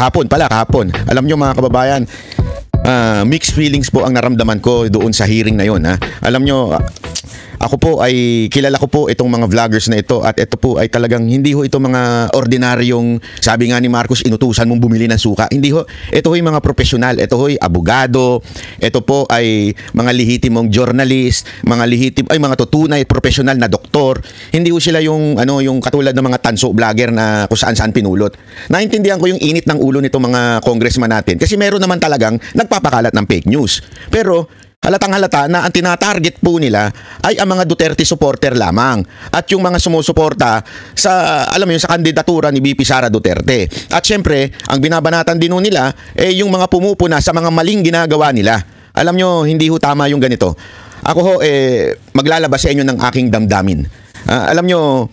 kahapon. Alam nyo mga kababayan, mixed feelings po ang naramdaman ko doon sa hearing na yun. Alam nyo, ako po ay kilala ko po itong mga vloggers na ito at ito po ay talagang hindi ho ito mga ordinaryong, sabi nga ni Marcos, inutusan mong bumili ng suka. Hindi ho, ito ho yung mga profesional, ito ho ay abogado, ito po ay mga lihitimong journalist, mga tutunay profesional na doktor. Hindi ho sila yung yung katulad ng mga tanso vlogger na kung saan-saan pinulot. Naintindihan ko yung init ng ulo nitong mga congressman natin kasi meron naman talagang nagpapakalat ng fake news. Pero halatang-halata na ang tinatarget po nila ay ang mga Duterte supporter lamang at yung mga sumusuporta sa, alam mo yun, sa kandidatura ni VP Sara Duterte. At syempre, ang binabanatan din nila yung mga pumupuna sa mga maling ginagawa nila. Alam nyo, hindi ho tama yung ganito. Ako ho, maglalabas sa inyo ng aking damdamin. Alam nyo,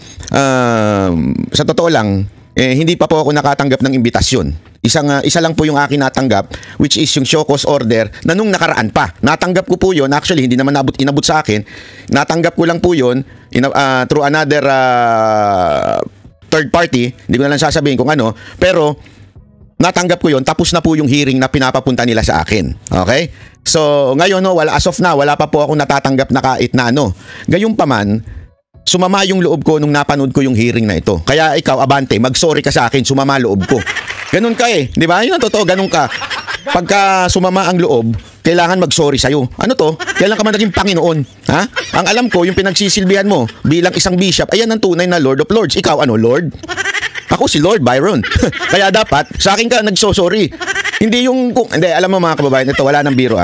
sa totoo lang, hindi pa po ako nakatanggap ng imbitasyon. Isa lang po yung akin natanggap, which is yung show cause order na nung nakaraan pa. Natanggap ko po yun. Actually, hindi naman inabot sa akin. Natanggap ko lang po yun through another third party. Hindi ko na lang sasabihin kung ano. Pero natanggap ko yun. Tapos na po yung hearing na pinapapunta nila sa akin. Okay? So, ngayon, as of now, wala pa po ako natatanggap na kahit na ano. Gayunpaman, sumama yung loob ko nung napanood ko yung hearing na ito. Kaya ikaw, Abante, mag-sorry ka sa akin, sumama loob ko. Ganun ka di ba? Yun ang totoo, ganun ka. Pagka sumama ang loob, kailangan mag-sorry sa'yo. Ano to? Kailan ka man naging Panginoon? Ha? Ang alam ko, yung pinagsisilbihan mo bilang isang bishop, ayan ang tunay na Lord of Lords. Ikaw, Lord? Ako si Lord Byron. Kaya dapat, sa akin ka nagsosorry. Hindi yung, hindi, alam mo mga kababayan, ito, wala nang biro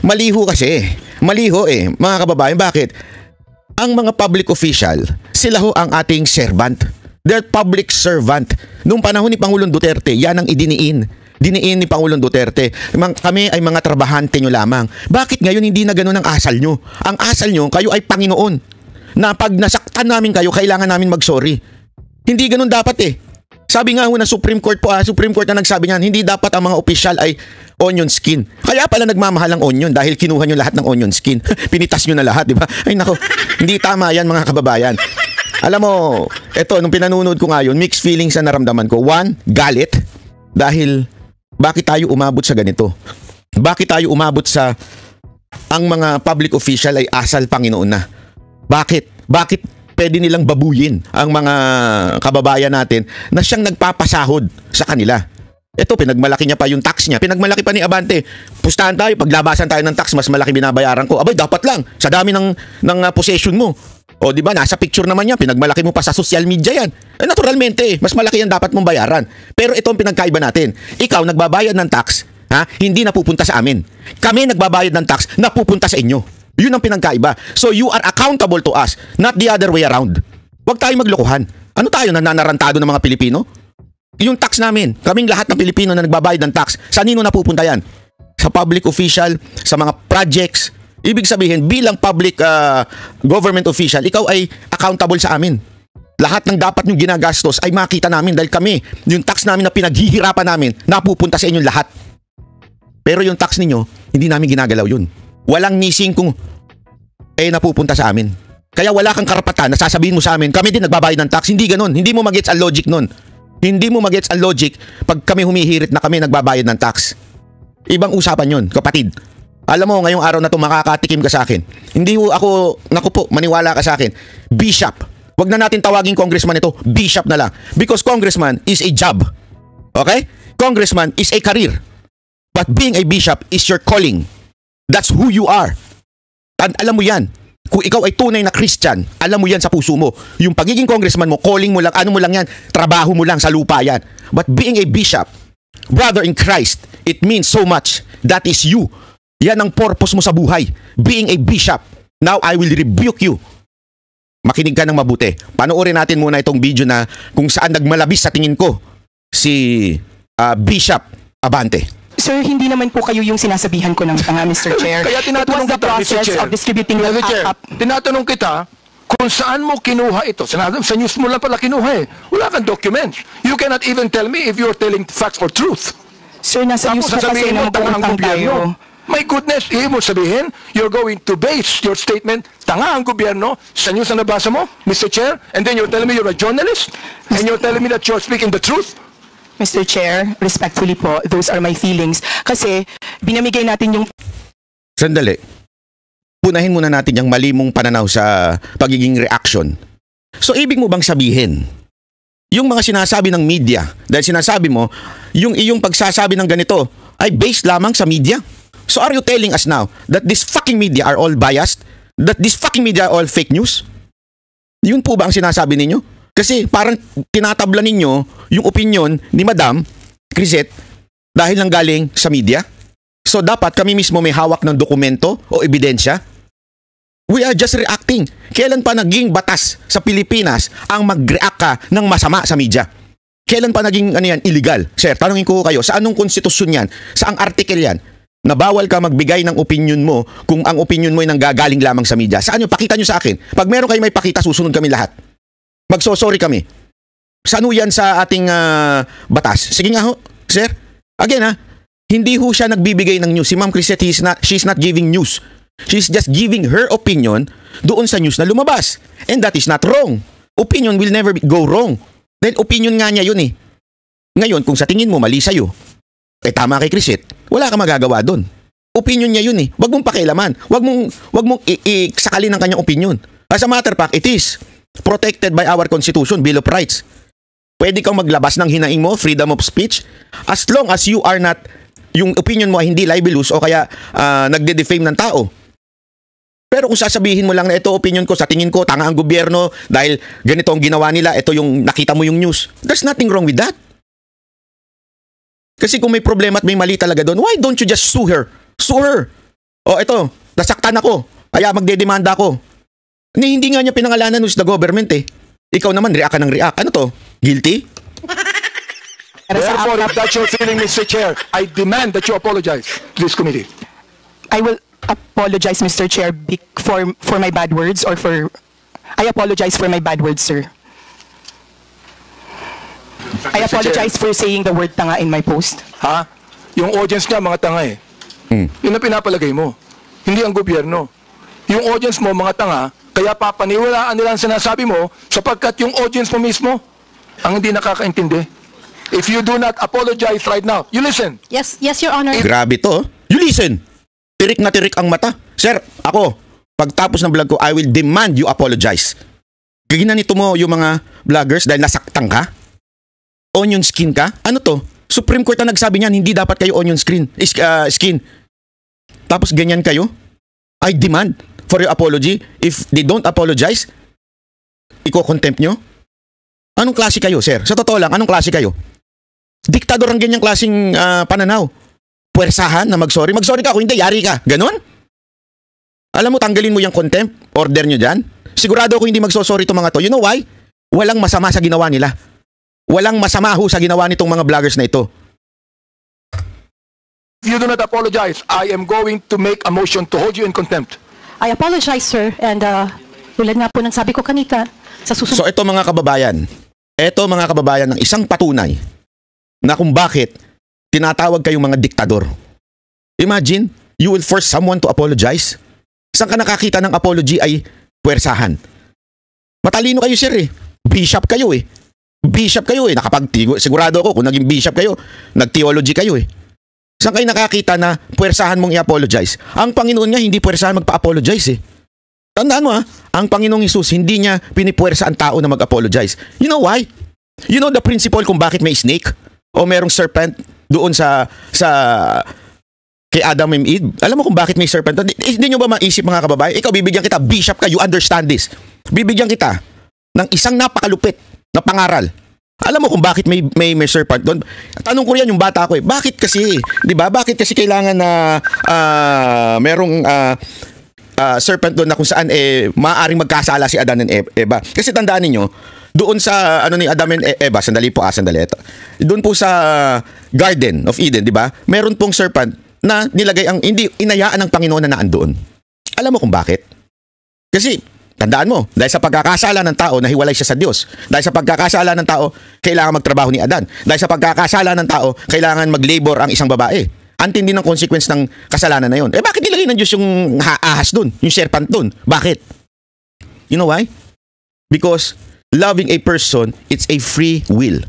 Maliho kasi. Maliho mga kababayan, bakit? Ang mga public official, sila ho ang ating servant. They're public servant. Noong panahon ni Pangulong Duterte, yan ang idiniin. Diniin ni Pangulong Duterte. Kami ay mga trabahante nyo lamang. Bakit ngayon hindi na ganun ang asal nyo? Ang asal nyo, kayo ay Panginoon. Na pag nasaktan namin kayo, kailangan namin mag-sorry. Hindi ganun dapat Sabi nga ho ng Supreme Court po, Supreme Court na nagsabi niyan, hindi dapat ang mga opisyal ay onion skin. Kaya pala nagmamahal ang onion dahil kinuha nyo lahat ng onion skin. Pinitas nyo na lahat, di ba? Ay nako, hindi tama yan mga kababayan. Alam mo, eto, nung pinanonood ko ngayon, mixed feelings na naramdaman ko. One, galit. Dahil, bakit tayo umabot sa ganito? Bakit tayo umabot sa ang mga public official ay asal Panginoon na? Bakit? Bakit pwede nilang babuyin ang mga kababayan natin na siyang nagpapasahod sa kanila? Ito, pinagmalaki niya pa yung tax niya. Pinagmalaki pa ni Abante. Pustahan tayo, paglabasan tayo ng tax, mas malaki binabayaran ko. Abay, dapat lang. Sa dami ng possession mo. O di ba, nasa picture naman yan, pinagmalaki mo pa sa social media yan. Naturalmente, mas malaki yan dapat mong bayaran. Pero ito ang pinagkaiba natin. Ikaw, nagbabayad ng tax, hindi napupunta sa amin. Kami nagbabayad ng tax, napupunta sa inyo. Yun ang pinagkaiba. So you are accountable to us, not the other way around. Huwag tayong maglokohan. Ano tayo, nananarantado ng mga Pilipino? Yung tax namin, kaming lahat ng Pilipino na nagbabayad ng tax, saan nino napupunta yan? Sa public official, sa mga projects. Ibig sabihin, bilang public government official, ikaw ay accountable sa amin. Lahat ng dapat nyo ginagastos ay makita namin dahil kami, yung tax namin na pinaghihirapan namin, napupunta sa inyong lahat. Pero yung tax ninyo, hindi namin ginagalaw yun. Walang nising kung napupunta sa amin. Kaya wala kang karapatan na sasabihin mo sa amin, kami din nagbabayad ng tax. Hindi ganun. Hindi mo magets ang logic nun. Hindi mo magets ang logic pag kami humihirit na kami nagbabayad ng tax. Ibang usapan yun, kapatid. Alam mo, ngayong araw na to makakatikim ka sa akin. Hindi ako, naku po, maniwala ka sa akin. Bishop. Wag na natin tawagin congressman ito, bishop na lang. Because congressman is a job. Okay? Congressman is a career. But being a bishop is your calling. That's who you are. At alam mo yan. Kung ikaw ay tunay na Christian, alam mo yan sa puso mo. Yung pagiging congressman mo, calling mo lang, ano mo lang yan, trabaho mo lang sa lupa yan. But being a bishop, brother in Christ, it means so much. That is you. Yan ang purpose mo sa buhay. Being a bishop. Now I will rebuke you. Makinig ka ng mabuti. Panoorin natin muna itong video na kung saan nagmalabis sa tingin ko si Bishop Abante. Sir, hindi naman po kayo yung sinasabihan ko ng Mr. Chair. Kaya tinatanong kita, Mr. Chair. Of distributing Mr. Chair, tinatanong kita kung saan mo kinuha ito. Sa news mo lang pala kinuha Wala kang documents. You cannot even tell me if you're telling facts or truth. Sir, nasa news po kasi nang buutang tayo. My goodness, ibig mo sabihin, you're going to base your statement, tanga ang gobyerno, sa news na nabasa mo, Mr. Chair, and then you're telling me you're a journalist, and you're telling me that you're speaking the truth? Mr. Chair, respectfully po, those are my feelings. Kasi binamigay natin yung Sandali. Punahin muna natin yung mali mong pananaw sa pagiging reaction. So, ibig mo bang sabihin, yung mga sinasabi ng media, dahil sinasabi mo, yung iyong pagsasabi ng ganito ay based lamang sa media? So, are you telling us now that this fucking media are all biased? That this fucking media are all fake news? Yun po ba ang sinasabi ninyo? Kasi parang tinatabla ninyo yung opinion ni Madam Crisette dahil lang galing sa media. So dapat kami mismo may hawak ng dokumento o ebidensya. We are just reacting. Kailan pa naging batas sa Pilipinas ang mag-react ka ng masama sa media? Kailan pa naging illegal? Sir, tanungin ko kayo, sa anong konstitusyon yan? Saang article yan? Na bawal ka magbigay ng opinion mo kung ang opinion mo ay nanggagaling lamang sa media. Saan nyo? Pakita nyo sa akin. Pag meron kayo may pakita, susunod kami lahat. Magsosorry kami. Saan ho yan sa ating batas? Sige nga ho, sir. Again hindi ho siya nagbibigay ng news. Si Ma'am Crisette, she's not giving news. She's just giving her opinion doon sa news na lumabas. And that is not wrong. Opinion will never go wrong. Dahil opinion nga niya yun eh. Ngayon, kung sa tingin mo mali sa'yo, tama kay Crisette, wala ka magagawa doon. Opinion niya yun eh. Huwag mong pakialaman. Huwag mong sakalin ng kanyang opinion. As a matter of fact, it is protected by our Constitution, Bill of Rights. Pwede kang maglabas ng hinaing mo, freedom of speech, as long as you are not, yung opinion mo ay hindi libelous o kaya nagde-defame ng tao. Pero kung sasabihin mo lang na ito opinion ko, sa tingin ko, tanga ang gobyerno dahil ganito ang ginawa nila, ito yung nakita mo yung news. There's nothing wrong with that. Kasi kung may problema at may mali talaga doon, why don't you just sue her? Sue her. O ito, nasaktan ako, kaya magdedemanda ako. Hindi nga niya pinangalanan ng government eh. Ikaw naman, react ka ng react. Ano to? Guilty? Therefore, if that's your feeling, Mr. Chair, I demand that you apologize to this committee. I will apologize, Mr. Chair, for my bad words or for... I apologize for my bad words, sir. I apologize for saying the word tanga in my post. Ha? Yung audience niya, mga tanga eh. Yun ang pinapalagay mo. Hindi ang gobyerno. Yung audience mo, mga tanga, kaya papaniwalaan nila ang sinasabi mo sapagkat yung audience mo mismo ang hindi nakakaintindi. If you do not apologize right now, you listen. Yes, Your Honor. Grabe to. You listen. Tirik na tirik ang mata. Sir, ako, pagtapos ng vlog ko, I will demand you apologize. Ginanito mo yung mga vloggers dahil nasaktan ka? Onion skin ka? Ano to? Supreme Court na nagsabi niyan, hindi dapat kayo onion skin. Tapos ganyan kayo? I demand for your apology. If they don't apologize, iko-contempt nyo? Anong klase kayo, sir? Sa totoo lang, anong klase kayo? Diktador ang ganyang klaseng pananaw. Puwersahan na mag-sorry. Mag-sorry ka, kung hindi, yari ka. Ganon? Alam mo, tanggalin mo yung contempt order nyo dyan. Sigurado ako hindi magsosorry itong mga to. You know why? Walang masama sa ginawa nila. Walang masama ho sa ginawa nitong mga vloggers na ito. If you do not apologize, I am going to make a motion to hold you in contempt. I apologize, sir. And tulad nga po ng sabi ko kanina, sa susunod... So ito mga kababayan ng isang patunay na kung bakit tinatawag kayong mga diktador. Imagine, you will force someone to apologize. Saan ka nakakita ng apology ay puwersahan? Matalino kayo, sir eh. Bishop kayo eh. Sigurado ako kung naging bishop kayo, nag-theology kayo eh. Saan kayo nakakita na puwersahan mong i-apologize? Ang Panginoon nga hindi puwersahan magpa-apologize eh. Tandaan mo ang Panginoong Hesus hindi niya pinipuwersa ang tao na mag-apologize. You know why? You know the principle kung bakit may snake o merong serpent doon sa kay Adam and Eve? Alam mo kung bakit may serpent? Hindi nyo ba maisip mga kababayan? Ikaw, bibigyan kita, bishop ka, you understand this. Bibigyan kita ng isang napakalupit na pangaral. Alam mo kung bakit may serpent doon? Tanong ko yan yung bata ko eh. Bakit kasi? 'Di ba? Bakit kasi kailangan na merong serpent doon na kung saan maaaring magkasala si Adan and Eva? Kasi tandaan niyo, doon sa ni Adam and Eva, sandali. Doon po sa Garden of Eden, 'di ba? Meron pong serpent na nilagay ang hindi inayaan ng Panginoon na naandoon. Alam mo kung bakit? Kasi tandaan mo, dahil sa pagkakasala ng tao, nahiwalay siya sa Diyos. Dahil sa pagkakasala ng tao, kailangan magtrabaho ni Adan. Dahil sa pagkakasala ng tao, kailangan mag-labor ang isang babae. Antindi ng consequence ng kasalanan na yon. Bakit nilagay ng Diyos yung ahas dun? Yung serpent dun? Bakit? You know why? Because loving a person, it's a free will.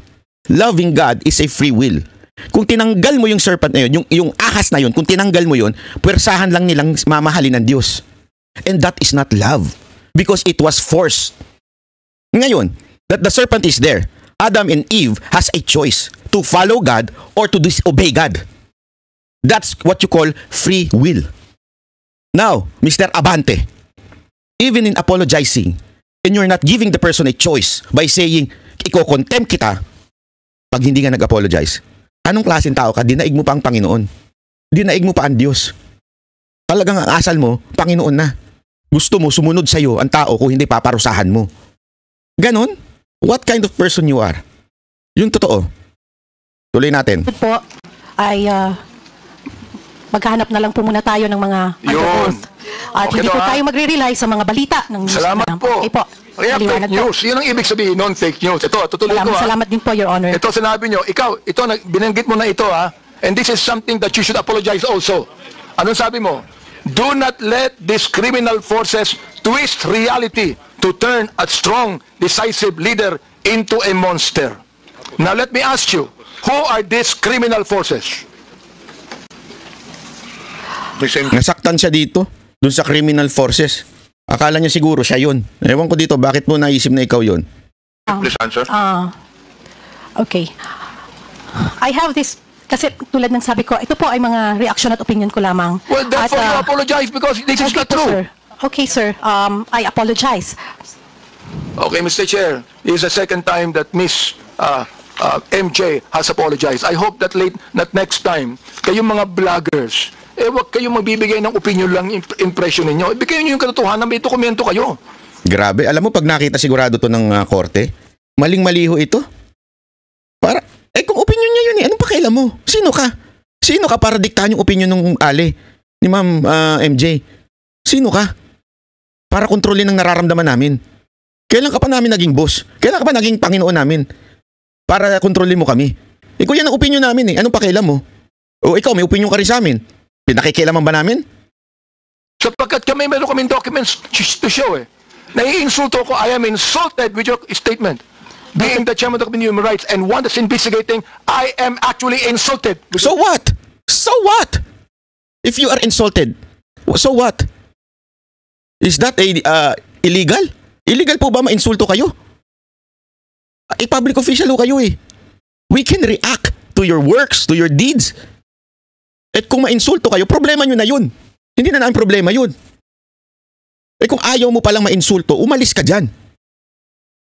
loving God is a free will. Kung tinanggal mo yung serpent na yun, yung ahas na yun, kung tinanggal mo yun, puwersahan lang nilang mamahalin ng Diyos. And that is not love. Because it was forced. Ngayon, that the serpent is there, Adam and Eve has a choice to follow God or to disobey God. That's what you call free will. Now, Mr. Abante, even in apologizing, and you're not giving the person a choice by saying, iko-contempt kita pag hindi ka nag-apologize. Anong klaseng tao ka? Dinaig mo pa ang Panginoon. Dinaig mo pa ang Diyos. Talagang ang asal mo, Panginoon na. Gusto mo, sumunod sa'yo ang tao kung hindi paparusahan mo. Ganon? What kind of person you are? Yung totoo. Tuloy natin. Po ay maghahanap na lang po muna tayo ng mga Yun. under-oath. At Okay hindi to, po ha? tayo magre-rely sa mga balita ng news. Salamat na lang. po. Okay po. Kaya Maliwanag fake news. Yun ang ibig sabihin, non-fake news. Ito, tutuloy ko ha. Salamat din po, Your Honor. Ito sinabi nyo, ikaw, ito, binanggit mo na ito ha. And this is something that you should apologize also. Anong sabi mo? Do not let these criminal forces twist reality to turn a strong, decisive leader into a monster. Now let me ask you, who are these criminal forces? Nasaktan siya dito, dun sa criminal forces. Akala niya siguro siya yun. Ewan ko dito, bakit mo naisip na ikaw yun? Please answer. Okay. I have this, kasi tulad ng sabi ko, ito po ay mga reaction at opinion ko lamang. Well, therefore At, you apologize because this is okay not po, true. sir. Okay, sir. I apologize. Okay, Mr. Chair, this is the second time that Miss MJ has apologized. I hope that next time, kayong mga vloggers, wag kayong magbibigay ng opinion lang, impression ninyo. Ibigay nyo yung katotohanan, may dokumento kayo. Grabe, alam mo pag nakita sigurado to ng korte, maling-maliho ito. Para, kung opinion niya yun anong pakialam mo? Sino ka? Sino ka para diktahan yung opinion ng Ali, ni Ma'am MJ? Sino ka? Para kontrolin ang nararamdaman namin. Kailan ka pa namin naging boss? Kailan ka pa naging Panginoon namin? Para kontrolin mo kami. Kung yan ang opinion namin anong pakialam mo? O ikaw, may opinion ka rin sa amin. Pinakikialaman ba namin? Sapagkat meron kaming documents to show Nai-insulto ko, I am insulted with your statement. Being the chairman of the Human Rights and one that's investigating, I am actually insulted. So what? So what? If you are insulted, so what? Is that illegal? Illegal po ba ma-insulto kayo? Public official ho kayo We can react to your works, to your deeds. At kung ma-insulto kayo, problema nyo na yun. Hindi na namin problema yun. Kung ayaw mo palang ma-insulto, umalis ka dyan.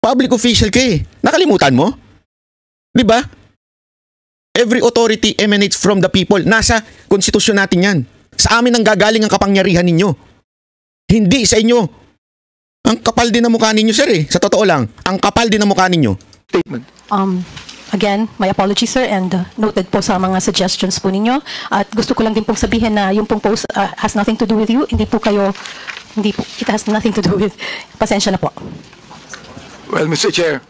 Public official ka Nakalimutan mo? Di ba? Every authority emanates from the people. Nasa konstitusyon natin yan. Sa amin ang gagaling ang kapangyarihan ninyo. Hindi sa inyo. Ang kapal din ng mukha ninyo, sir Sa totoo lang, ang kapal din ng mukha ninyo. Statement. Again, my apology, sir, and noted po sa mga suggestions po ninyo. At gusto ko lang din pong sabihin na yung pong post has nothing to do with you. It has nothing to do with, pasensya na po. Well, Mr. Chair,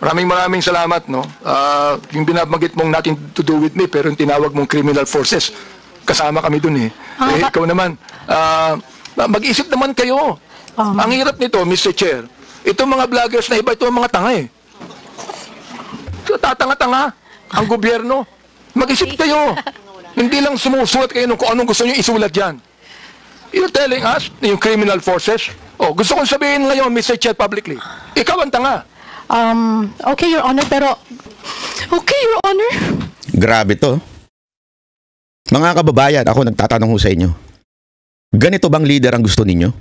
maraming salamat, no? Yung binabanggit mong nothing to do with me, pero yung tinawag mong criminal forces, kasama kami dun ikaw naman, mag-isip naman kayo. Ang hirap nito, Mr. Chair, itong mga vloggers na iba, ito ang mga tanga So, tatanga-tanga ang gobyerno. Mag-isip kayo. Hindi lang sumusulat kayo kung anong gusto nyo isulat dyan. You're telling us, yung criminal forces, gusto kong sabihin ngayon, Mr. Chair, publicly, ikaw ang tanga. Okay, Your Honor, pero... Okay, Your Honor. Grabe to. Mga kababayan, ako nagtatanong ho sa inyo. Ganito bang leader ang gusto ninyo?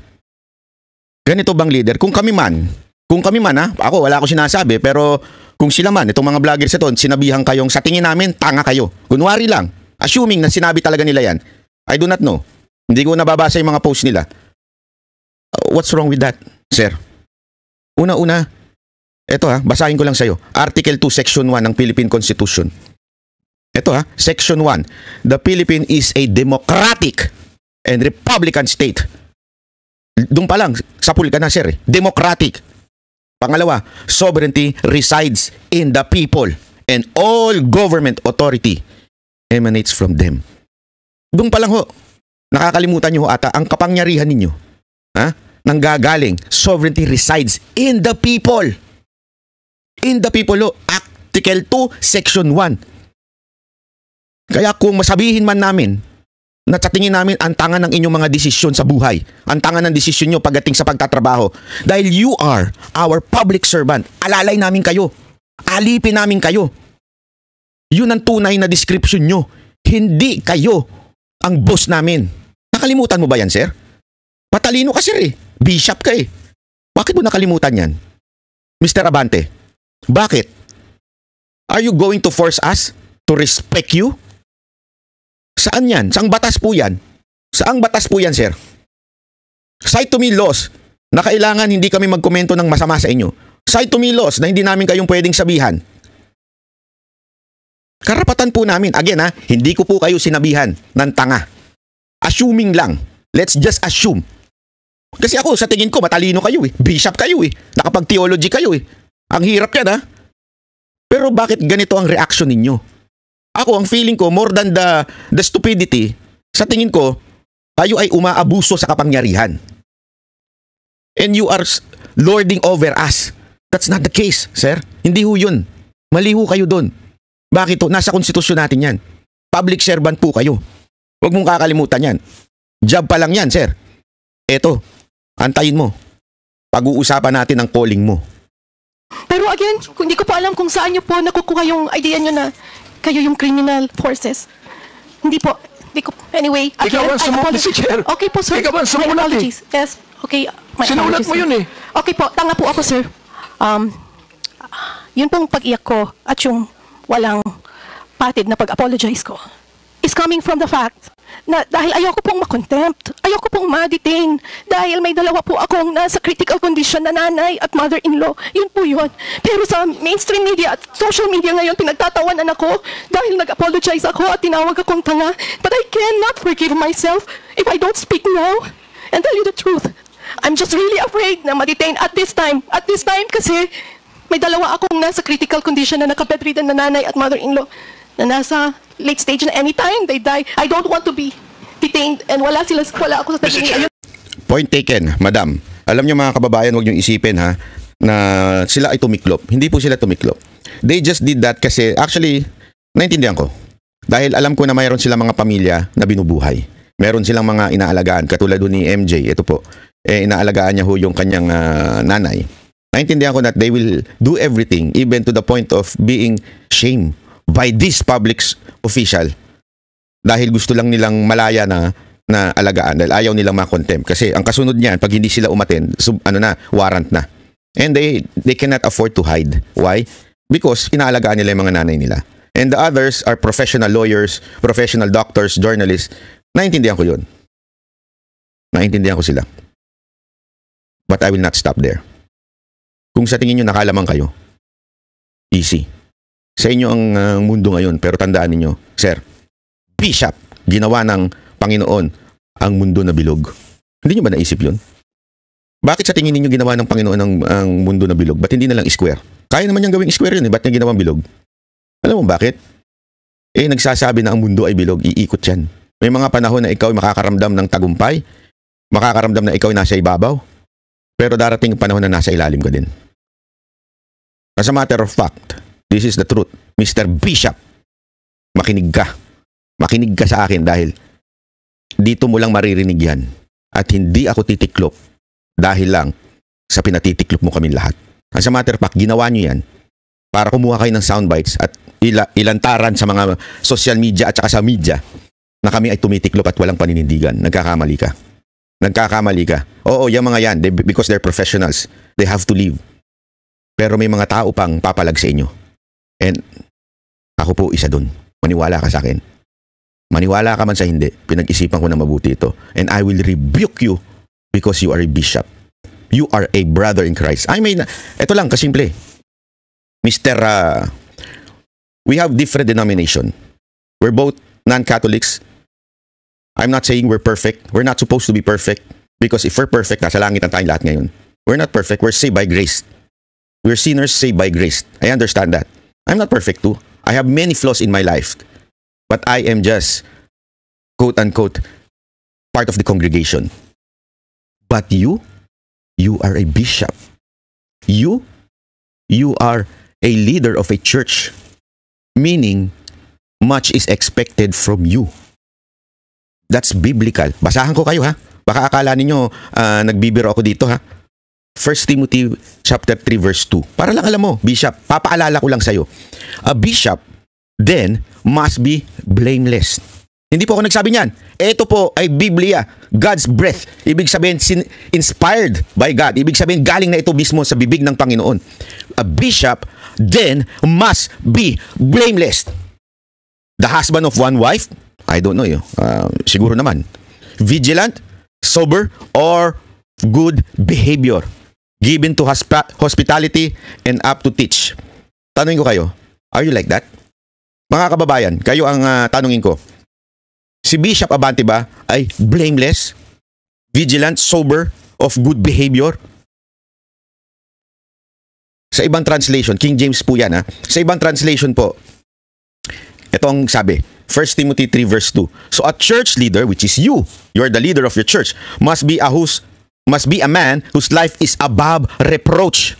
Ganito bang leader? Kung kami man ako wala ako sinasabi, pero kung sila man, itong mga vloggers ito, sinabihan kayong sa tingin namin, tanga kayo. Kunwari lang, assuming na sinabi talaga nila yan. I do not know. Hindi ko nababasa yung mga post nila. What's wrong with that, sir? Una-una, eto basahin ko lang sa'yo. Article 2, Section 1 ng Philippine Constitution. Eto Section 1. The Philippines is a democratic and republican state. Doon pa lang, sapul ka na, sir. Democratic. Pangalawa, sovereignty resides in the people and all government authority emanates from them. Doon pa lang nakakalimutan nyo ata ang kapangyarihan ninyo. Nanggagaling, sovereignty resides in the people. In the people, Article 2, Section 1. Kaya kung masabihin man namin na sa tingin namin ang tanga ng inyong mga desisyon sa buhay, ang tanga ng desisyon nyo pagdating sa pagtatrabaho, dahil you are our public servant, alalay namin kayo, alipin namin kayo. Yun ang tunay na description nyo. Hindi kayo ang boss namin. Nakalimutan mo ba yan, sir? Matalino ka, sir eh. Bishop ka eh. Bakit mo nakalimutan yan? Mr. Abante, bakit? Are you going to force us to respect you? Saan yan? Saang batas po yan? Saang batas po yan, sir? Cite to me laws na kailangan hindi kami magkomento ng masama sa inyo. Cite to me laws na hindi namin kayong pwedeng sabihan. Karapatan po namin. Again hindi ko po kayo sinabihan ng tanga. Assuming lang. Let's just assume. Kasi ako, sa tingin ko, matalino kayo eh. Bishop kayo eh. Nakapag-theology kayo eh. Ang hirap yan Pero bakit ganito ang reaction ninyo? Ako, ang feeling ko, more than the stupidity, sa tingin ko, kayo ay umaabuso sa kapangyarihan. And you are lording over us. That's not the case, sir. Hindi ho yun. Mali ho kayo doon. Bakit ho? Nasa konstitusyon natin yan. Public servant po kayo. Huwag mong kakalimutan yan. Job pa lang yan, sir. Eto, antayin mo. Pag-uusapan natin ang calling mo. Pero again, hindi ko po alam kung saan nyo po nakukuha yung idea nyo na kayo yung criminal forces. Hindi po. Hindi ko. Anyway, Ikaw again, ang I sumulat, apologize. Chair. Okay po, sir. Ikaw ang My sumulat apologies. Yes. Okay. My Sinulat apologies, mo sir. yun eh. Okay po, tanga po ako, sir. Yun pong pag-iyak ko at yung walang patid na pag-apologize ko is coming from the fact na dahil ayoko pong makontempt, ayoko pong ma-detain, dahil may dalawa po akong nasa critical condition na nanay at mother-in-law. Yun po yun. Pero sa mainstream media at social media ngayon, pinagtatawanan ako dahil nag-apologize ako at tinawag akong tanga. But I cannot forgive myself if I don't speak now and tell you the truth. I'm just really afraid na ma-detain at this time. At this time kasi may dalawa akong nasa critical condition na nakabedridden na nanay at mother-in-law na nasa late stage na anytime they die. I don't want to be detained and wala ako sa tabi. Ayun. Point taken, madam. Alam niyo mga kababayan, huwag niyo isipin na sila ay tumiklop. Hindi po sila tumiklop. They just did that kasi actually, naintindihan ko. Dahil alam ko na mayroon silang mga pamilya na binubuhay. Meron silang mga inaalagaan. Katulad ni MJ, ito po. Inaalagaan niya ho yung kanyang nanay. Naintindihan ko that they will do everything even to the point of being shamed by this public official dahil gusto lang nilang malaya na alagaan dahil ayaw nilang ma-contempt kasi ang kasunod niyan pag hindi sila umattend warrant na and they cannot afford to hide. Why? Because inaalagaan nila yung mga nanay nila and the others are professional lawyers, professional doctors, journalists. Naintindihan ko yun, naintindihan ko sila, but I will not stop there. Kung sa tingin nyo nakalaman kayo, easy. Sa inyo ang mundo ngayon, pero tandaan niyo, sir, Bishop, ginawa ng Panginoon ang mundo na bilog. Hindi niyo ba naisip yun? Bakit sa tingin niyo ginawa ng Panginoon ang mundo na bilog? Ba't hindi na lang square? Kaya naman niyang gawing square yun, ba't niya ginawang bilog? Alam mo bakit? Nagsasabi na ang mundo ay bilog, iikot yan. May mga panahon na ikaw ay makakaramdam ng tagumpay, makakaramdam na ikaw ay nasa ibabaw, pero darating panahon na nasa ilalim ka din. As a matter of fact, this is the truth. Mr. Bishop, makinig ka. Makinig ka sa akin dahil dito mo lang maririnig yan. At hindi ako titiklop dahil lang sa pinatitiklop mo kami lahat. As a matter of fact, ginawa nyo yan para kumuha kayo ng soundbites at ilantaran sa mga social media at saka sa media na kami ay tumitiklop at walang paninindigan. Nagkakamali ka. Nagkakamali ka. Oo, yung mga yan, because they're professionals, they have to leave. Pero may mga tao pang papalag sa inyo. And ako po isa dun. Maniwala ka sa akin. Maniwala ka man sa hindi. Pinag-isipan ko na mabuti ito. And I will rebuke you because you are a bishop. You are a brother in Christ. Ito lang, kasimple. Mr. We have different denomination. We're both non-Catholics. I'm not saying we're perfect. We're not supposed to be perfect. Because if we're perfect, nasa langit ang tayong lahat ngayon. We're not perfect. We're saved by grace. We're sinners saved by grace. I understand that. I'm not perfect too. I have many flaws in my life. But I am just, quote-unquote, part of the congregation. But you are a bishop. You are a leader of a church. Meaning, much is expected from you. That's biblical. Basahan ko kayo ha. Baka akala ninyo nagbibiro ako dito ha. 1 Timothy chapter 3 verse 2. Para lang alam mo, bishop, papaalala ko lang sa'yo. A bishop then must be blameless. Hindi po ako nagsabi niyan. Ito po ay Biblia, God's breath. Ibig sabihin, inspired by God. Ibig sabihin, galing na ito mismo sa bibig ng Panginoon. A bishop then must be blameless. The husband of one wife, I don't know, siguro naman. Vigilant, sober, or good behavior. Given to hospitality and up to teach. Tanungin ko kayo, are you like that? Mga kababayan, kayo ang tanungin ko. Si Bishop Abante ba ay blameless, vigilant, sober, of good behavior? Sa ibang translation, King James po yan ha. Sa ibang translation po, ito ang sabi, 1 Timothy 3 verse 2. So a church leader, which is you're the leader of your church, must be a man whose life is above reproach.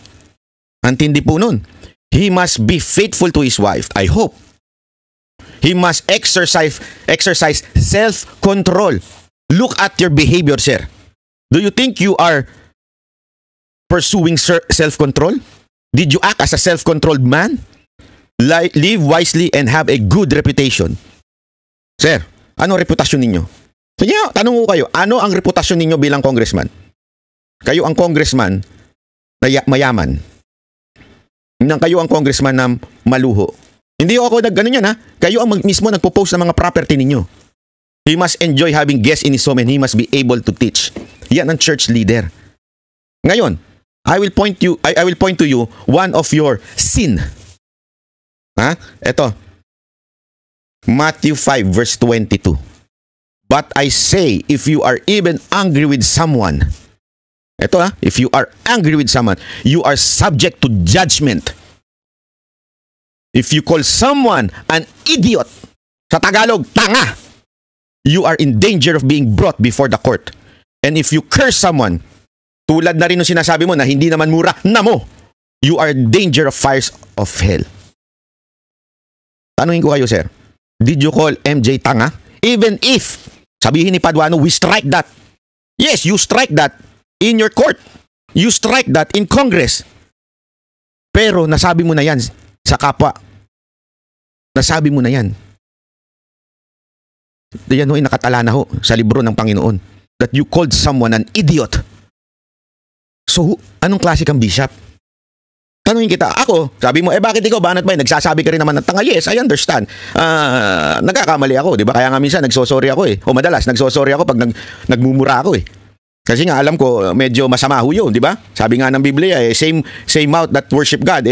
Antindi po nun. He must be faithful to his wife, I hope. He must exercise self-control. Look at your behavior, sir. Do you think you are pursuing self-control? Did you act as a self-controlled man? Live wisely and have a good reputation. Sir, ano reputasyon ninyo? Sige, tanong ko kayo, ano ang reputasyon ninyo bilang congressman? Kayo ang congressman na mayaman. Kayo ang congressman na maluho. Hindi ako nag-ganun yan ha. Kayo ang mismo nagpo-post ng mga property ninyo. He must enjoy having guests in his home and he must be able to teach. Yan ang church leader. Ngayon, I will point to you one of your sin. Ha? Ito. Matthew 5 verse 22. But I say, if you are even angry with someone, ito ha, if you are angry with someone, you are subject to judgment. If you call someone an idiot, sa Tagalog, tanga, you are in danger of being brought before the court. And if you curse someone, tulad na rin ng sinasabi mo na hindi naman mura, namo, you are in danger of fires of hell. Tanungin ko kayo, sir, did you call MJ tanga? Even if, sabihin ni Paduano, we strike that. Yes, you strike that in your court. You strike that in Congress. Pero nasabi mo na yan sa kapwa. Nasabi mo na yan. Yan ho'y nakatala na ho sa libro ng Panginoon. That you called someone an idiot. So, anong klase kang bishop? Tanungin kita, ako, sabi mo, bakit ikaw, banat ba? Nagsasabi ka rin naman ng tanga. Yes, I understand. Nagkakamali ako, di ba? Kaya nga minsan, nagsosorry ako eh. O madalas, nagsosorry ako pag nagmumura ako eh. Kasi nga, alam ko, medyo masama ho yun, di ba? Sabi nga ng Biblia, same mouth that worship God,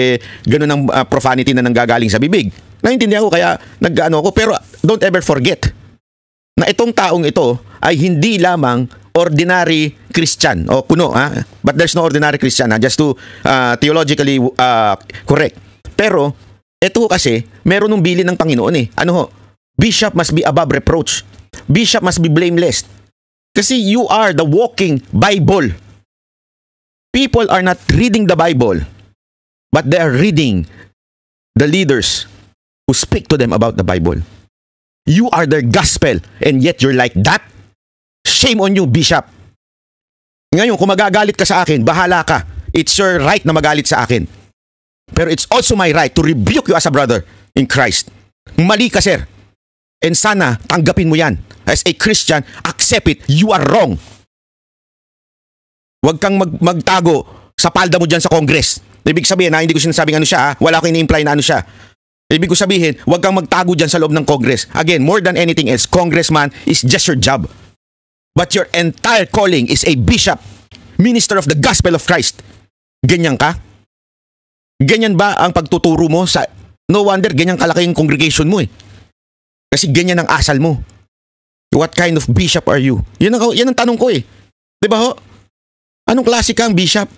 ganun ang profanity na nanggagaling sa bibig. Naintindihan ko, kaya nag-ano ako. Pero don't ever forget na itong taong ito ay hindi lamang ordinary Christian o kuno ha, but there's no ordinary Christian ha, just to theologically correct. Pero ito kasi meron ng bilin ng Panginoon eh. Ano ho? Bishop must be above reproach. Bishop must be blameless. Kasi you are the walking Bible. People are not reading the Bible, but they are reading the leaders who speak to them about the Bible. You are their gospel and yet you're like that? Shame on you, Bishop. Ngayon, kung magagalit ka sa akin, bahala ka. It's your right na magalit sa akin. Pero it's also my right to rebuke you as a brother in Christ. Mali ka, sir. And sana, tanggapin mo yan. As a Christian, accept it. You are wrong. Huwag kang magtago sa palda mo dyan sa Congress. Ibig sabihin, hindi ko sinasabing ano siya, wala ko ini-imply na ano siya. Ibig ko sabihin, huwag kang magtago dyan sa loob ng Congress. Again, more than anything else, congressman is just your job. But your entire calling is a bishop, minister of the gospel of Christ. Ganyan ka? Ganyan ba ang pagtuturo mo sa... No wonder, ganyan kalaki yung congregation mo eh. Kasi ganyan ang asal mo. What kind of bishop are you? Yan ang tanong ko eh. Diba ho? Anong klase kang bishop?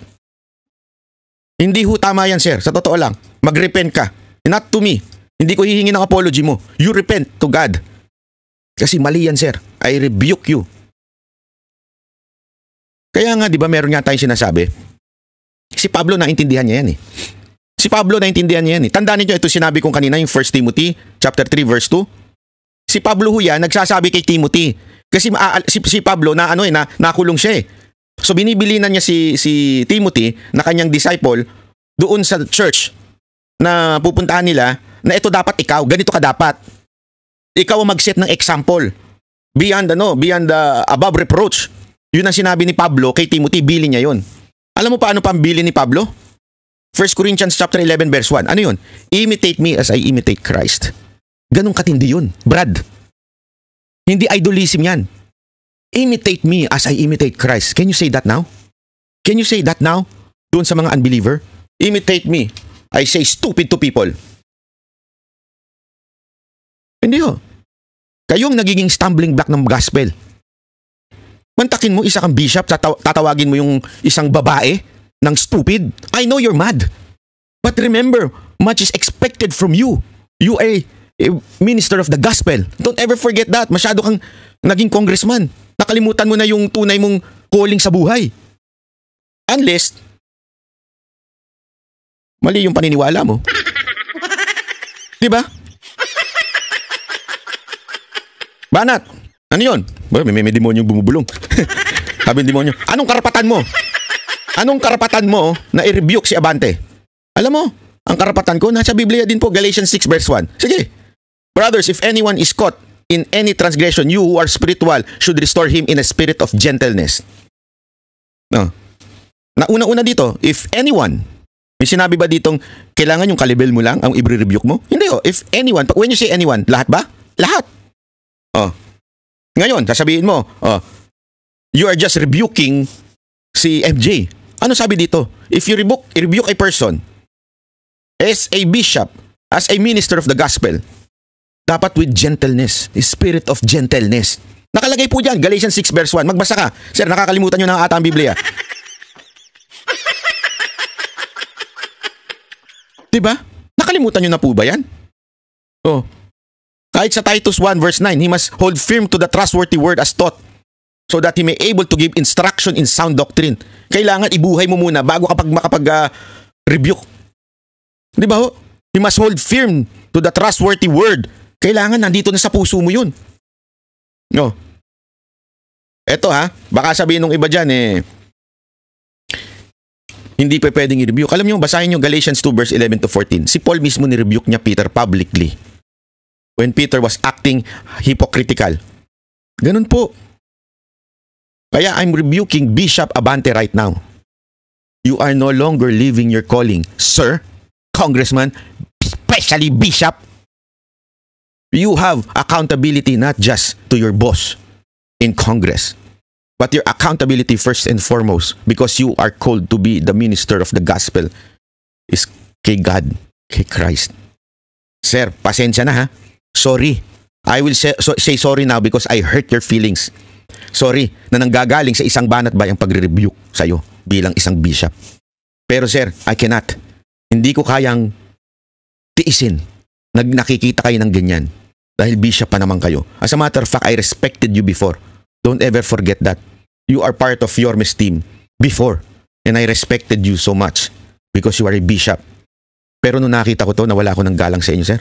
Hindi ho tama yan, sir. Sa totoo lang. Mag-repent ka. Not to me. Hindi ko hihingi ng apology mo. You repent to God. Kasi mali yan, sir. I rebuke you. Kaya nga, di ba, meron nga tayong sinasabi. Si Pablo, naintindihan niya yan eh. Si Pablo, naintindihan niya yan. Tandaan niyo, ito sinabi kong kanina, yung 1 Timothy chapter 3 verse 2. Si Pablo ho yan, nagsasabi kay Timothy. Kasi si Pablo, nakulong siya eh. So binibilinan niya si Timothy na kanyang disciple doon sa church na pupuntahan nila na ito dapat ikaw, ganito ka dapat. Ikaw ang mag-set ng example. Beyond above reproach. Yun ang sinabi ni Pablo kay Timothy, bilin niya yun. Alam mo paano pambili ni Pablo? 1 Corinthians chapter 11 verse 1. Ano yun? Imitate me as I imitate Christ. Ganun katindi yun, Brad. Hindi idolism yan. Imitate me as I imitate Christ. Can you say that now? Can you say that now? Doon sa mga unbeliever? Imitate me. I say stupid to people. Hindi ho. Kayong nagiging stumbling block ng gospel. Mantakin mo, isa kang bishop, tatawagin mo yung isang babae ng stupid. I know you're mad. But remember, much is expected from you. You are a minister of the gospel. Don't ever forget that. Masyado kang naging congressman. Nakalimutan mo na yung tunay mong calling sa buhay. Unless, mali yung paniniwala mo. Diba? Banat, ano yun? May demonyong bumubulong. Sabi ng demonyo, anong karapatan mo? Anong karapatan mo na i-rebuke si Abante? Alam mo, ang karapatan ko, nasa Biblia din po, Galatians 6 verse 1. Sige. Brothers, if anyone is caught in any transgression, you who are spiritual should restore him in a spirit of gentleness. No. Una-una dito, if anyone, may sinabi ba ditong kailangan yung kalibel mo lang ang i-rebuke mo? Hindi oh. If anyone, when you say anyone, lahat ba? Lahat. Oh. Ngayon, sasabihin mo, you are just rebuking si MJ. Ano sabi dito? If you rebuke a person as a bishop, as a minister of the gospel, dapat with gentleness, spirit of gentleness. Nakalagay po dyan, Galatians 6 verse 1. Magbasa ka. Sir, nakakalimutan nyo na ata ang Biblia. Diba? Nakalimutan nyo na po ba yan? Oh. Kahit sa Titus 1 verse 9, he must hold firm to the trustworthy word as taught, so that he may able to give instruction in sound doctrine. Kailangan ibuhay mo muna bago kapag makapag-rebuke. Di ba ho? He must hold firm to the trustworthy word. Kailangan nandito na sa puso mo yun. No. Eto ha, baka sabihin ng iba dyan hindi pa pwedeng i-rebuke. Alam nyo, basahin nyo Galatians 2 verse 11 to 14. Si Paul mismo ni-rebuke niya Peter publicly. When Peter was acting hypocritical. Ganun po. Kaya I'm rebuking Bishop Abante right now. You are no longer living your calling, sir, congressman, especially bishop. You have accountability not just to your boss in Congress, but your accountability first and foremost, because you are called to be the minister of the gospel, is kay God, kay Christ. Sir, pasensya na ha. Sorry. I will say sorry now because I hurt your feelings. Sorry na nanggagaling sa isang banat ba ang pagre-rebuke sa'yo bilang isang bishop. Pero sir, I cannot. Hindi ko kayang tiisin. Nakikita kayo ng ganyan. Dahil bishop pa naman kayo. As a matter of fact, I respected you before. Don't ever forget that. You are part of Yormes team before. And I respected you so much because you are a bishop. Pero nung nakita ko to, nawala ako ng galang sa inyo, sir.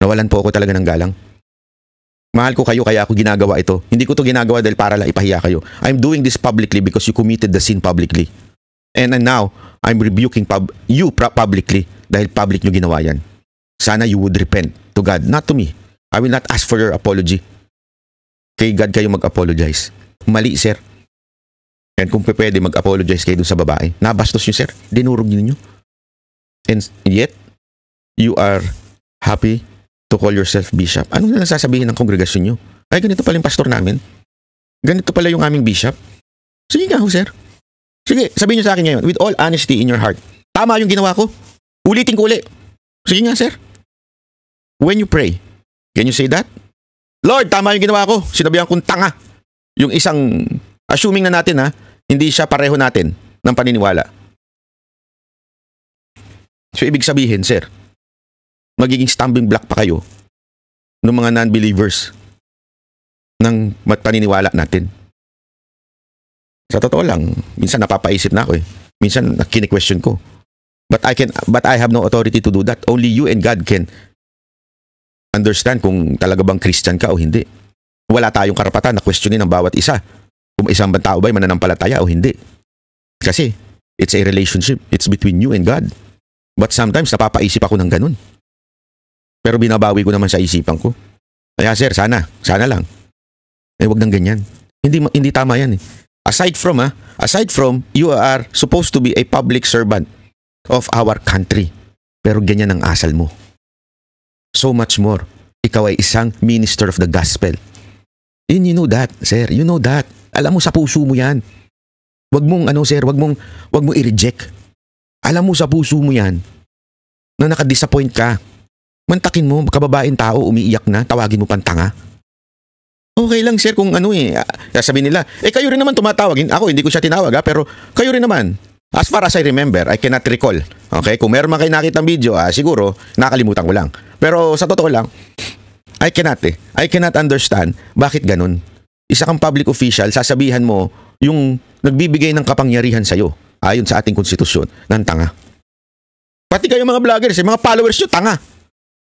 Nawalan po ako talaga ng galang. Mahal ko kayo kaya ako ginagawa ito. Hindi ko to ginagawa dahil para lang ipahiya kayo. I'm doing this publicly because you committed the sin publicly. And now, I'm rebuking you publicly dahil public nyo ginawa yan. Sana you would repent to God, not to me. I will not ask for your apology. Kay God kayo mag-apologize. Mali, sir. And kung pwede, mag-apologize kayo dun sa babae. Nabastos nyo, sir. Dinurog nyo. And yet, you are happy to call yourself bishop. Ano na sasabihin ng kongregasyon nyo? Ay, ganito pala yung pastor namin. Ganito pala yung aming bishop. Sige nga ho, sir. Sige, sabihin nyo sa akin ngayon, with all honesty in your heart. Tama yung ginawa ko. Ulitin ko uli. Sige nga, sir. When you pray, can you say that? Lord, tama yung ginawa ko. Sinabihan kong tanga. Yung isang, assuming na natin hindi siya pareho natin ng paniniwala. So, ibig sabihin, sir, magiging stumbling block pa kayo ng mga non-believers ng paniniwala natin. Sa totoo lang, minsan napapaisip na ako Minsan kini-question ko, But I have no authority to do that. Only you and God can understand kung talaga bang Christian ka o hindi. Wala tayong karapatan na questionin ng bawat isa. Kung isang tao ba ay mananampalataya o hindi. Kasi it's a relationship. It's between you and God. But sometimes napapaisip ako ng ganun. Pero binabawi ko naman sa isipan ko. Kaya sir, sana lang. Wag nang ganyan. Hindi tama yan eh. Aside from you are supposed to be a public servant of our country. Pero ganyan ang asal mo. So much more. Ikaw ay isang minister of the gospel. And you know that, sir. You know that. Alam mo sa puso mo yan. Wag mong i-reject. Alam mo sa puso mo yan na nakadisappoint ka. Mantakin mo, kababaeng tao, umiiyak na, tawagin mo pang tanga. Okay lang sir kung sasabihin nila, kayo rin naman tumatawag. Ako, hindi ko siya tinawag pero kayo rin naman. As far as I remember, I cannot recall. Okay, kung meron man kayo nakitang video, siguro, nakalimutan ko lang. Pero sa totoo lang, I cannot understand bakit ganun. Isa kang public official, sasabihan mo yung nagbibigay ng kapangyarihan sa'yo, ayon sa ating konstitusyon, ng tanga. Pati kayo mga vloggers, mga followers nyo, tanga.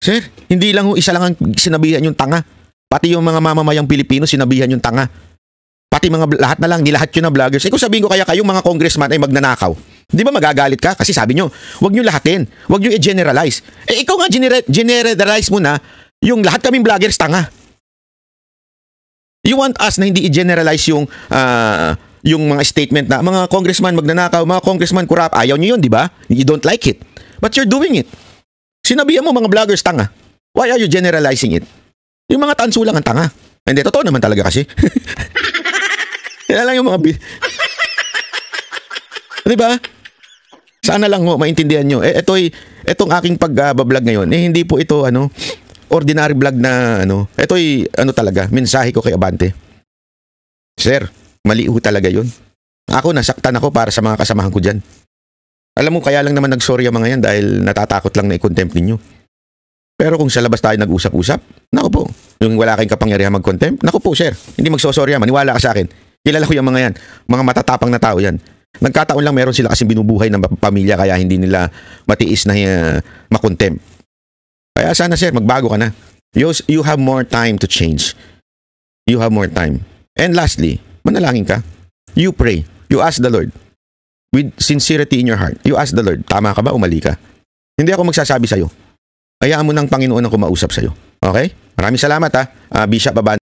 Sir, hindi lang isa lang ang sinabihan yung tanga. Pati yung mga mamamayang Pilipino, sinabihan yung tanga. Pati lahat na lang, nilahat yun na vloggers. Kung sabihin ko kaya kayong mga congressman ay magnanakaw, di ba magagalit ka? Kasi sabi nyo, wag nyo lahatin. Wag nyo i-generalize. Ikaw nga generalize mo na yung lahat kaming vloggers tanga. You want us na hindi i-generalize yung mga statement na mga congressman magnanakaw, mga congressman kurap. Ayaw nyo yun, di ba? You don't like it. But you're doing it. Sinabihan mo mga vloggers tanga. Why are you generalizing it? Yung mga tanso lang ang tanga. Hindi, totoo naman talaga kasi. Kaya lang yung mga di ba? Sana lang maintindihan nyo. Etong aking pag-vlog ngayon, hindi po ito ordinary vlog na Ito'y talaga, mensahe ko kay Abante. Sir, mali ho talaga yun. Ako, nasaktan ako para sa mga kasamahan ko dyan. Alam mo, kaya lang naman nagsorry ang mga yan dahil natatakot lang na i-contempt ninyo. Pero kung sa labas tayo nag-usap-usap, naku po, yung wala kayong kapangyarihan mag-contempt, naku po sir, hindi magsosorry yan, maniwala ka sa akin. Kilala ko yung mga yan, mga matatapang na tao yan. Nagkataon lang meron sila kasing binubuhay ng pamilya kaya hindi nila matiis na makontempt. Kaya sana sir, magbago ka na. You have more time to change. You have more time. And lastly, manalangin ka. You pray. You ask the Lord. With sincerity in your heart. You ask the Lord, tama ka ba o mali ka? Hindi ako magsasabi sa'yo. Hayaan mo ng Panginoon ang kumausap sa'yo. Okay? Maraming salamat Bishop Abante.